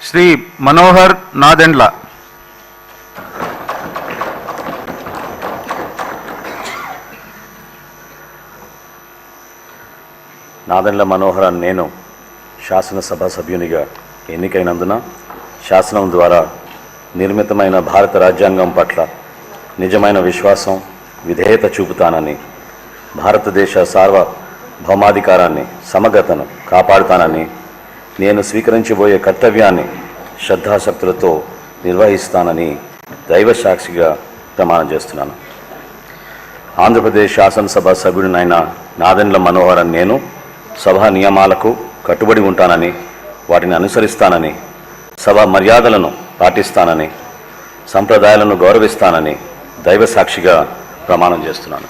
శ్రీ మనోహర్ నాదెండ్ల. నాదెండ్ల మనోహర్ నేను శాసనసభ సభ్యునిగా ఎన్నికైనందున శాసనం ద్వారా నిర్మితమైన భారత రాజ్యాంగం పట్ల నిజమైన విశ్వాసం, విధేయత చూపుతానని, భారతదేశ సార్వభౌమాధికారాన్ని, సమగ్రతను కాపాడుతానని, నేను స్వీకరించబోయే కర్తవ్యాన్ని శ్రద్ధాశక్తులతో నిర్వహిస్తానని దైవ సాక్షిగా ప్రమాణం చేస్తున్నాను. ఆంధ్రప్రదేశ్ శాసనసభ సభ్యుడినైన నాదెండ్ల మనోహర్ నేను సభ నియమాలకు కట్టుబడి ఉంటానని, వాటిని అనుసరిస్తానని, సభ మర్యాదలను పాటిస్తానని, సంప్రదాయాలను గౌరవిస్తానని దైవ సాక్షిగా ప్రమాణం చేస్తున్నాను.